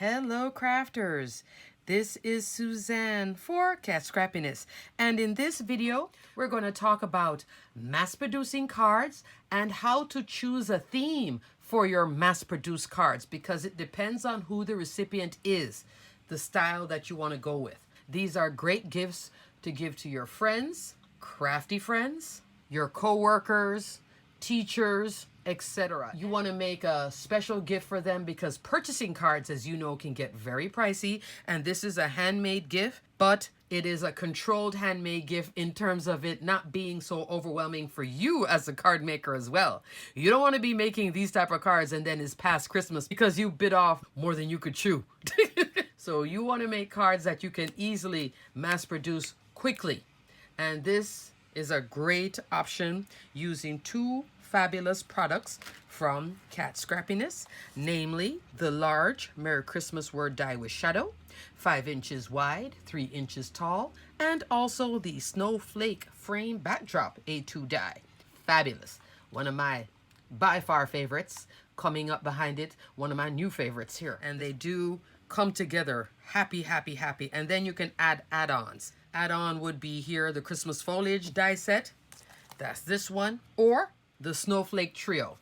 Hello, crafters. This is Suzanne for Scrappiness, and in this video, we're going to talk about mass-producing cards and how to choose a theme for your mass-produced cards because it depends on who the recipient is, the style that you want to go with. These are great gifts to give to your friends, crafty friends, your co-workers, teachers, etc. You want to make a special gift for them because purchasing cards, as you know, can get very pricey, and this is a handmade gift, but it is a controlled handmade gift in terms of it not being so overwhelming for you as a card maker as well. You don't want to be making these type of cards and then it's past Christmas because you bit off more than you could chew. So you want to make cards that you can easily mass produce quickly, and this is a great option using two fabulous products from Scrappiness, namely the large Merry Christmas word die with shadow, 5 inches wide, 3 inches tall, and also the snowflake frame backdrop A2 die. Fabulous. One of my by far favorites. Coming up behind it, one of my new favorites here. And they do come together happy. And then you can add add-ons. Add-on would be here the Christmas foliage die set. That's this one. Or the snowflake trio.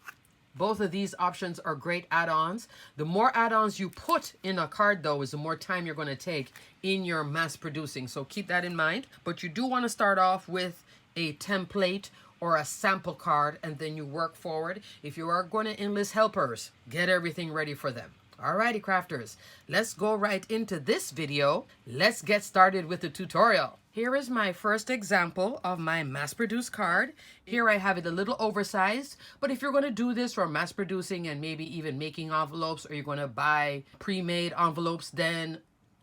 Both of these options are great add-ons. The more add-ons you put in a card, though, is the more time you're going to take in your mass producing. So keep that in mind. But you do want to start off with a template or a sample card, and then you work forward. If you are going to enlist helpers, get everything ready for them. Alrighty, crafters, let's go right into this video. Let's get started with the tutorial. Here is my first example of my mass-produced card. Here I have it a little oversized, but if you're going to do this for mass producing and maybe even making envelopes, or you're going to buy pre-made envelopes, then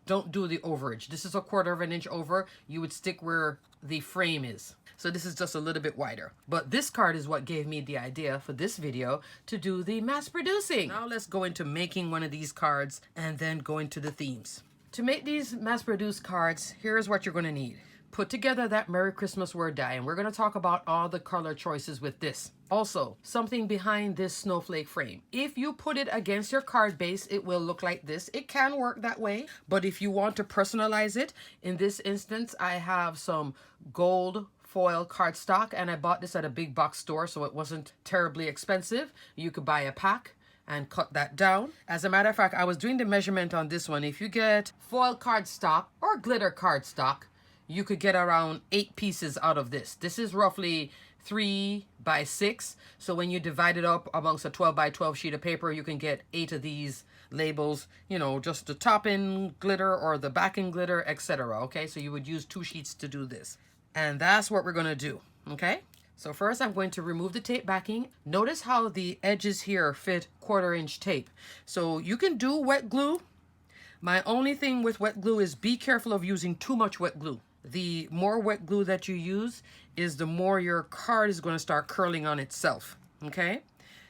don't do the overage. This is a 1/4 of an inch over. You would stick where the frame is. So this is just a little bit wider. But this card is what gave me the idea for this video to do the mass producing. Now let's go into making one of these cards and then go into the themes. To make these mass produced cards, here's what you're going to need. Put together that Merry Christmas word die, and we're going to talk about all the color choices with this. Also, something behind this snowflake frame. If you put it against your card base, it will look like this. It can work that way, but if you want to personalize it, in this instance, I have some gold foil cardstock, and I bought this at a big box store, so it wasn't terribly expensive. You could buy a pack and cut that down. As a matter of fact, I was doing the measurement on this one. If you get foil cardstock or glitter cardstock, you could get around 8 pieces out of this. This is roughly 3 by 6. So when you divide it up amongst a 12 by 12 sheet of paper, you can get 8 of these labels, you know, just the top end glitter or the back end glitter, etc. Okay, so you would use 2 sheets to do this. And that's what we're going to do. Okay, so first I'm going to remove the tape backing. Notice how the edges here fit 1/4 inch tape. So you can do wet glue. My only thing with wet glue is be careful of using too much wet glue. The more wet glue that you use is the more your card is going to start curling on itself. Okay,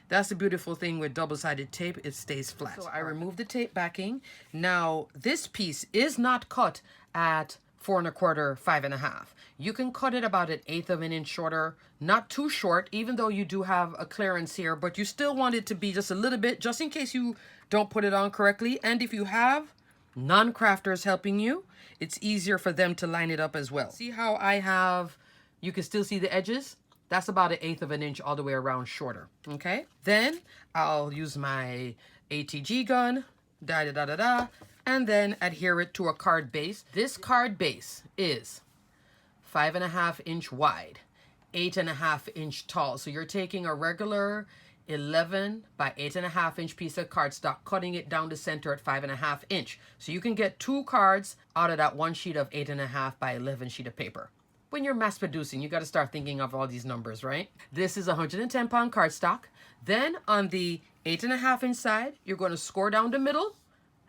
that's the beautiful thing with double-sided tape. It stays flat. So I removed the tape backing. Now this piece is not cut at 4 1/4, 5 1/2. You can cut it about 1/8 of an inch shorter, not too short, even though you do have a clearance here, but you still want it to be just a little bit, just in case you don't put it on correctly. And if you have non-crafters helping you, it's easier for them to line it up as well. See how I have, you can still see the edges? That's about 1/8 of an inch all the way around shorter, okay? Then I'll use my ATG gun, and then adhere it to a card base. This card base is 5 1/2 inch wide, 8 1/2 inch tall. So you're taking a regular 11 by 8 1/2 inch piece of cardstock, cutting it down the center at 5 1/2 inch. So you can get 2 cards out of that one sheet of 8 1/2 by 11 sheet of paper. When you're mass producing, you got to start thinking of all these numbers, right? This is 110 pound cardstock. Then on the 8 1/2 inch side, you're going to score down the middle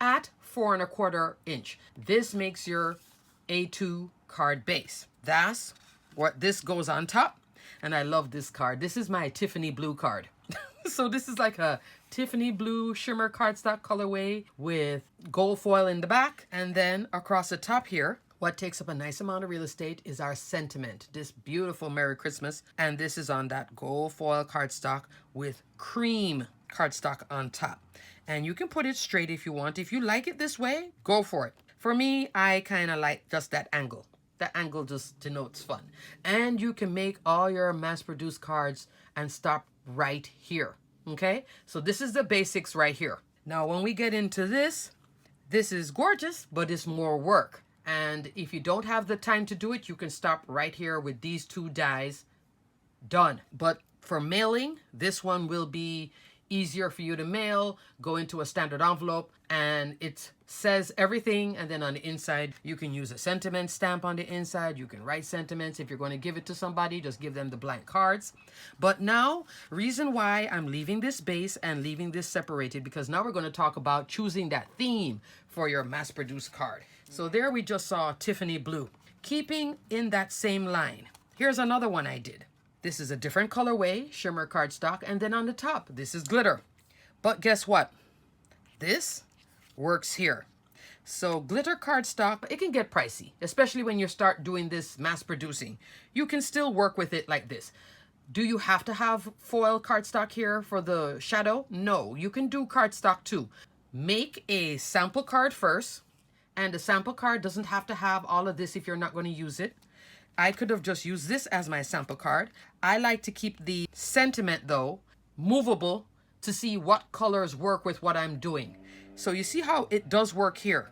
at 4 1/4 inch. This makes your A2 card base. That's what this goes on top. And I love this card. This is my Tiffany blue card. So this is like a Tiffany blue shimmer cardstock colorway with gold foil in the back. And then across the top here, what takes up a nice amount of real estate is our sentiment, this beautiful Merry Christmas. And this is on that gold foil cardstock with cream cardstock on top. And you can put it straight if you want. If you like it this way, go for it. For me, I kind of like just that angle. That angle just denotes fun. And you can make all your mass-produced cards and stop right here. Okay? So this is the basics right here. Now, when we get into this is gorgeous, but it's more work. And if you don't have the time to do it, you can stop right here with these two dies. Done. But for mailing, this one will be easier for you to mail, go into a standard envelope, and it says everything. And then on the inside, you can use a sentiment stamp on the inside. You can write sentiments. If you're going to give it to somebody, just give them the blank cards. But now, reason why I'm leaving this base and leaving this separated, because now we're going to talk about choosing that theme for your mass-produced card. So there we just saw Tiffany Blue. Keeping in that same line, here's another one I did. This is a different colorway, shimmer cardstock, and then on the top, this is glitter. But guess what? This works here. So glitter cardstock, it can get pricey, especially when you start doing this mass producing. You can still work with it like this. Do you have to have foil cardstock here for the shadow? No, you can do cardstock too. Make a sample card first, and the sample card doesn't have to have all of this if you're not going to use it. I could have just used this as my sample card. I like to keep the sentiment, though, movable to see what colors work with what I'm doing. So you see how it does work here.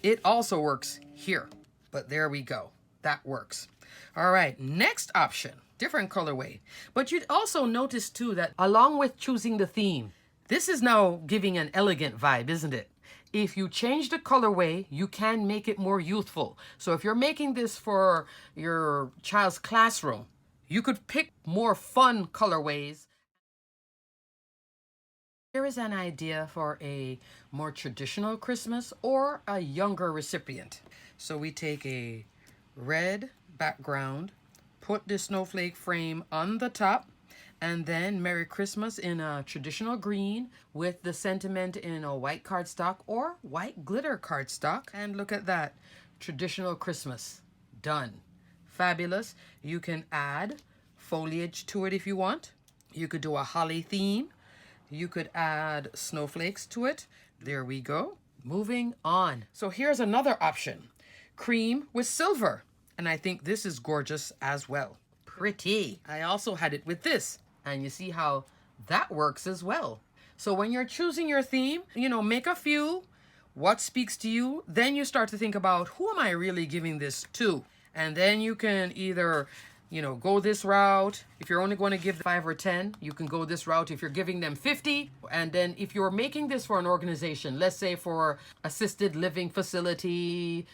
It also works here. But there we go. That works. All right, next option, different colorway. But you'd also notice, too, that along with choosing the theme, this is now giving an elegant vibe, isn't it? If you change the colorway, you can make it more youthful. So if you're making this for your child's classroom, you could pick more fun colorways. Here is an idea for a more traditional Christmas or a younger recipient. So we take a red background, put the snowflake frame on the top, and then Merry Christmas in a traditional green with the sentiment in a white cardstock or white glitter cardstock. And look at that, traditional Christmas, done. Fabulous. You can add foliage to it if you want. You could do a holly theme. You could add snowflakes to it. There we go. Moving on. So here's another option, cream with silver. And I think this is gorgeous as well. Pretty. I also had it with this. And you see how that works as well. So when you're choosing your theme, make a few, what speaks to you. Then you start to think about, who am I really giving this to? And then you can either, go this route. If you're only going to give 5 or 10, you can go this route. If you're giving them 50, and then if you're making this for an organization, let's say for assisted living facility,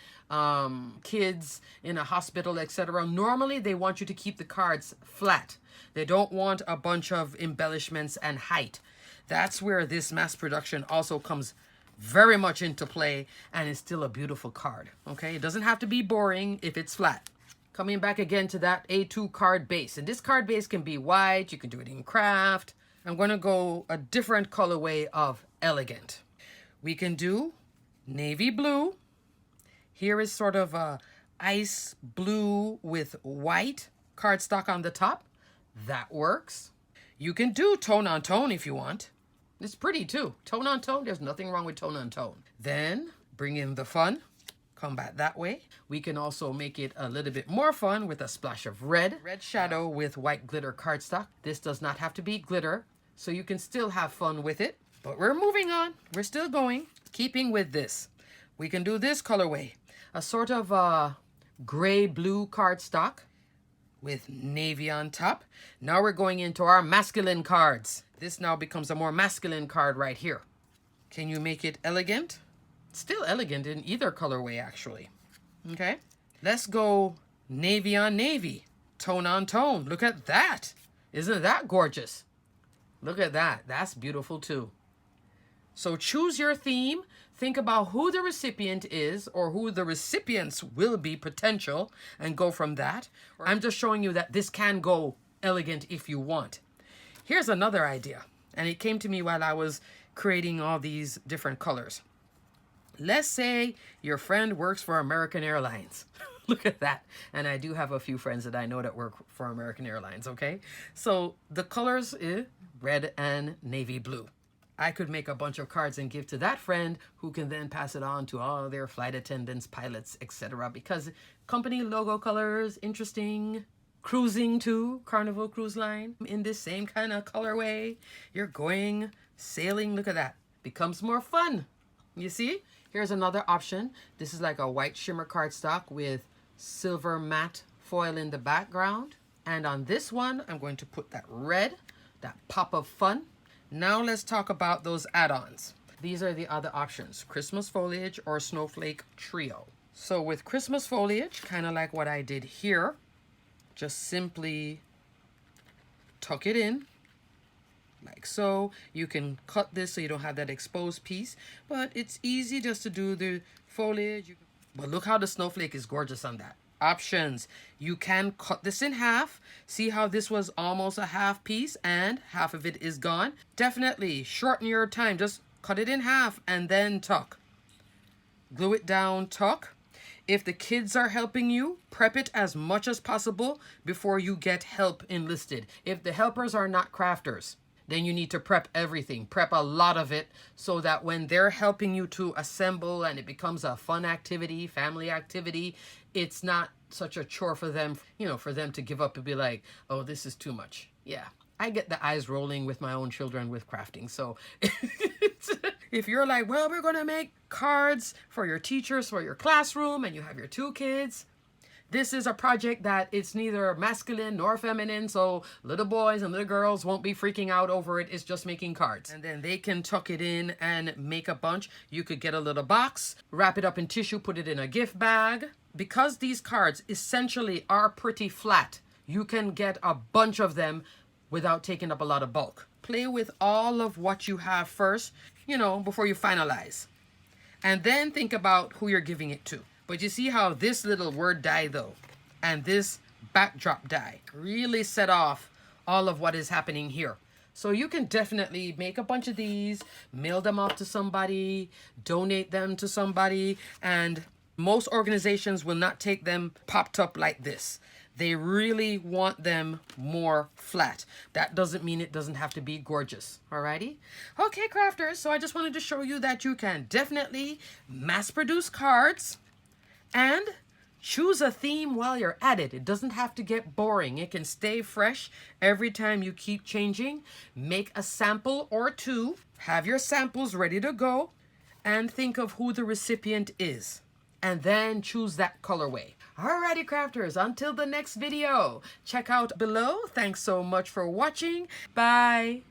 kids in a hospital, etc., normally they want you to keep the cards flat. They don't want a bunch of embellishments and height. That's where this mass production also comes very much into play, and is still a beautiful card. Okay, it doesn't have to be boring if it's flat. Coming back again to that A2 card base. And this card base can be white. You can do it in craft. I'm going to go a different colorway of elegant. We can do navy blue. Here is sort of a ice blue with white cardstock on the top. That works. You can do tone on tone if you want. It's pretty too. Tone on tone, there's nothing wrong with tone on tone. Then bring in the fun. Come back that way. We can also make it a little bit more fun with a splash of red shadow with white glitter cardstock. This does not have to be glitter, so you can still have fun with it. But we're moving on. We're still going. Keeping with this, we can do this colorway. A sort of gray-blue cardstock with navy on top. Now we're going into our masculine cards. This now becomes a more masculine card right here. Can you make it elegant? Still elegant in either colorway, actually. Okay. Let's go navy on navy, tone on tone. Look at that. Isn't that gorgeous? Look at that. That's beautiful too. So choose your theme. Think about who the recipient is or who the recipients will be potential and go from that. I'm just showing you that this can go elegant if you want. Here's another idea, and it came to me while I was creating all these different colors. Let's say your friend works for American Airlines. Look at that. And I do have a few friends that I know that work for American Airlines, okay? So the colors is red and navy blue. I could make a bunch of cards and give to that friend who can then pass it on to all their flight attendants, pilots, etc. Because company logo colors, interesting. Cruising too, Carnival Cruise Line, in this same kind of colorway. You're going sailing, look at that. Becomes more fun. You see? Here's another option. This is like a white shimmer cardstock with silver matte foil in the background. And on this one, I'm going to put that red, that pop of fun. Now let's talk about those add-ons. These are the other options, Christmas foliage or snowflake trio. So with Christmas foliage, kind of like what I did here, just simply tuck it in like so. You can cut this so you don't have that exposed piece, but it's easy just to do the foliage. But look how the snowflake is gorgeous on that. Options. You can cut this in half. See how this was almost a half piece and half of it is gone? Definitely shorten your time. Just cut it in half and then tuck. Glue it down, tuck. If the kids are helping you, prep it as much as possible before you get help enlisted. If the helpers are not crafters, then you need to prep everything. Prep a lot of it so that when they're helping you to assemble and it becomes a fun activity, family activity, it's not such a chore for them, you know, for them to give up and be like, oh, this is too much. Yeah, I get the eyes rolling with my own children with crafting. So if you're like, well, we're going to make cards for your teachers, for your classroom, and you have your 2 kids, this is a project that it's neither masculine nor feminine, so little boys and little girls won't be freaking out over it. It's just making cards. And then they can tuck it in and make a bunch. You could get a little box, wrap it up in tissue, put it in a gift bag. Because these cards essentially are pretty flat, you can get a bunch of them without taking up a lot of bulk. Play with all of what you have first, you know, before you finalize. And then think about who you're giving it to. But you see how this little word die though, and this backdrop die really set off all of what is happening here. So you can definitely make a bunch of these, mail them off to somebody, donate them to somebody, and most organizations will not take them popped up like this. They really want them more flat. That doesn't mean it doesn't have to be gorgeous. Alrighty? Okay, crafters, so I just wanted to show you that you can definitely mass produce cards and choose a theme while you're at it. It doesn't have to get boring. It can stay fresh every time you keep changing. Make a sample or 2. Have your samples ready to go and think of who the recipient is. And then choose that colorway. Alrighty, crafters, until the next video, check out below. Thanks so much for watching. Bye.